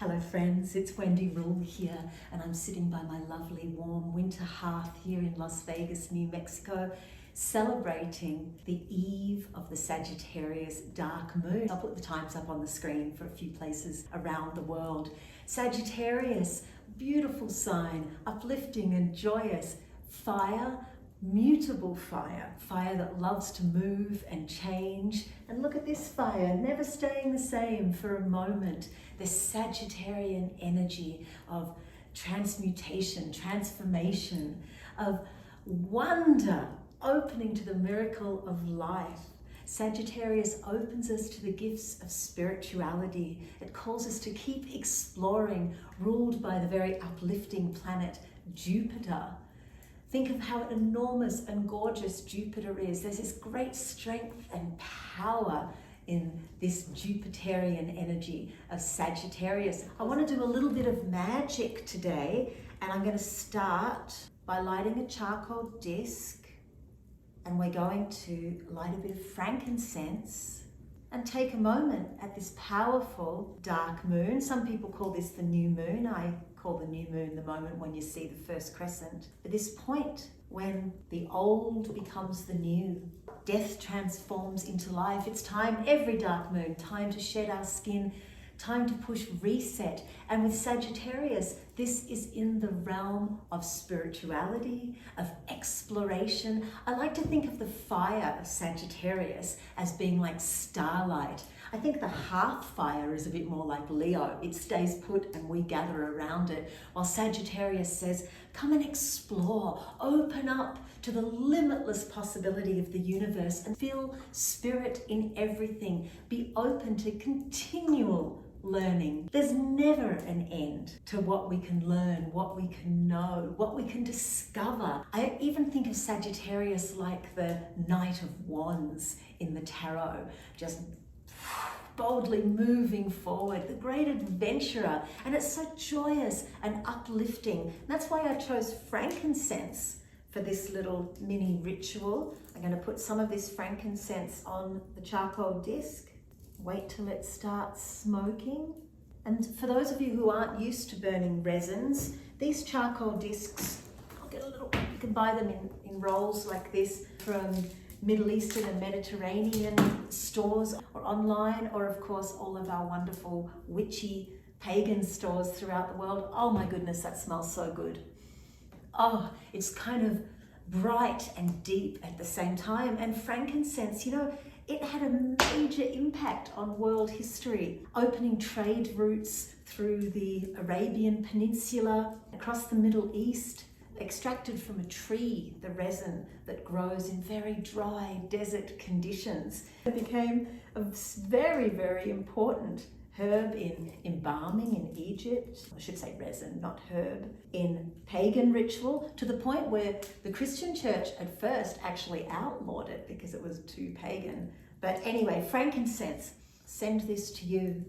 Hello friends, it's Wendy Rule here, and I'm sitting by my lovely warm winter hearth here in Las Vegas, New Mexico, celebrating the eve of the Sagittarius dark moon. I'll put the times up on the screen for a few places around the world. Sagittarius, beautiful sign, uplifting and joyous. Fire, mutable fire, fire that loves to move and change. And look at this fire, never staying the same for a moment. This Sagittarian energy of transmutation, transformation, of wonder, opening to the miracle of life. Sagittarius opens us to the gifts of spirituality. It calls us to keep exploring, ruled by the very uplifting planet Jupiter. Think of how enormous and gorgeous Jupiter is. There's this great strength and power in this Jupiterian energy of Sagittarius. I want to do a little bit of magic today, and I'm going to start by lighting a charcoal disc, and we're going to light a bit of frankincense and take a moment at this powerful dark moon. Some people call this the new moon. I call the new moon the moment when you see the first crescent. But this point when the old becomes the new, death transforms into life. It's time, every dark moon, time to shed our skin, time to push reset. And with Sagittarius, this is in the realm of spirituality, of exploration. I like to think of the fire of Sagittarius as being like starlight. I think the hearth fire is a bit more like Leo. It stays put and we gather around it. While Sagittarius says, come and explore, open up to the limitless possibility of the universe and feel spirit in everything. Be open to continual learning. There's never an end to what we can learn, what we can know, what we can discover. I even think of Sagittarius like the Knight of Wands in the tarot, just boldly moving forward, the great adventurer. And it's so joyous and uplifting. That's why I chose frankincense for this little mini ritual. I'm going to put some of this frankincense on the charcoal disc. Wait till it starts smoking. And for those of you who aren't used to burning resins, these charcoal discs, I'll get a little, you can buy them in rolls like this from Middle Eastern and Mediterranean stores or online, or of course all of our wonderful witchy pagan stores throughout the world. Oh my goodness, that smells so good. Oh, it's kind of bright and deep at the same time. And frankincense, you know, it had a major impact on world history, opening trade routes through the Arabian Peninsula, across the Middle East, extracted from a tree, the resin that grows in very dry desert conditions. It became a very, very important herb in embalming in Egypt. I should say resin, not herb. In pagan ritual, to the point where the Christian church at first actually outlawed it because it was too pagan. But anyway, frankincense, send this to you.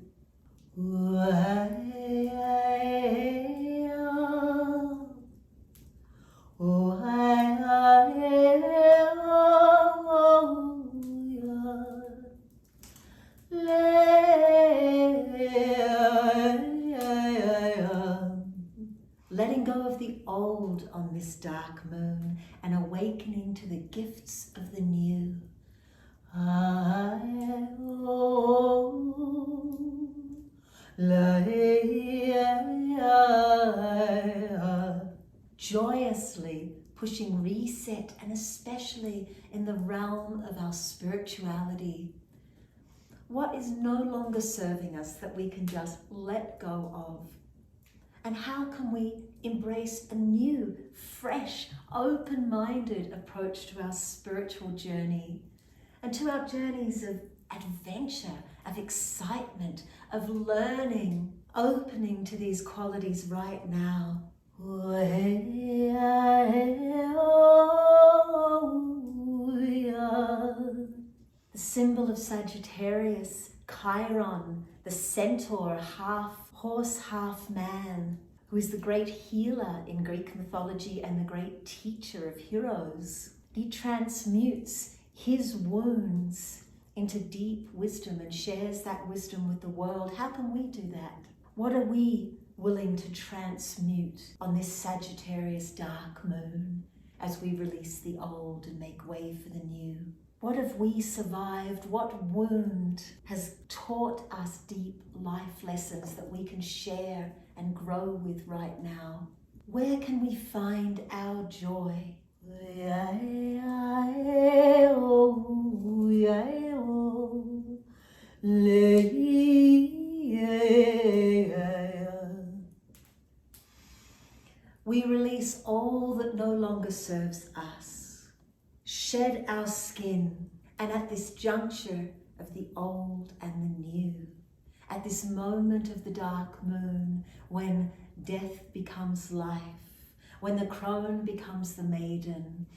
Letting go of the old on this dark moon and awakening to the gifts of the new. Joyously pushing reset, and especially in the realm of our spirituality. What is no longer serving us that we can just let go of? And how can we embrace a new, fresh, open-minded approach to our spiritual journey and to our journeys of adventure, of excitement, of learning, opening to these qualities right now? The symbol of Sagittarius, Chiron, the centaur, half horse, half man, who is the great healer in Greek mythology and the great teacher of heroes. He transmutes his wounds into deep wisdom and shares that wisdom with the world. How can we do that? What are we willing to transmute on this Sagittarius dark moon as we release the old and make way for the new? What have we survived? What wound has taught us deep life lessons that we can share and grow with right now? Where can we find our joy? We release all that no longer serves us, shed our skin, and at this juncture of the old and the new, at this moment of the dark moon, when death becomes life, when the crone becomes the maiden,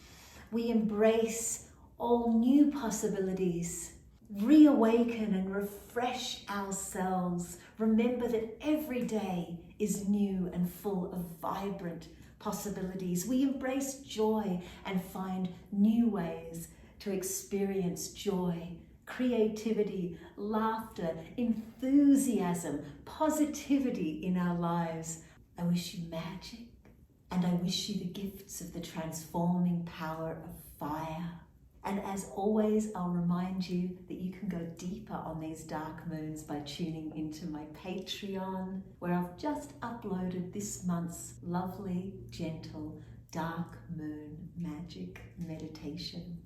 we embrace all new possibilities, reawaken and refresh ourselves. Remember that every day is new and full of vibrant possibilities. We embrace joy and find new ways to experience joy, creativity, laughter, enthusiasm, positivity in our lives. I wish you magic, and I wish you the gifts of the transforming power of fire. And as always, I'll remind you that you can go deeper on these dark moons by tuning into my Patreon, where I've just uploaded this month's lovely, gentle, dark moon magic meditation.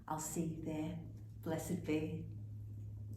I'll see you there. Blessed be.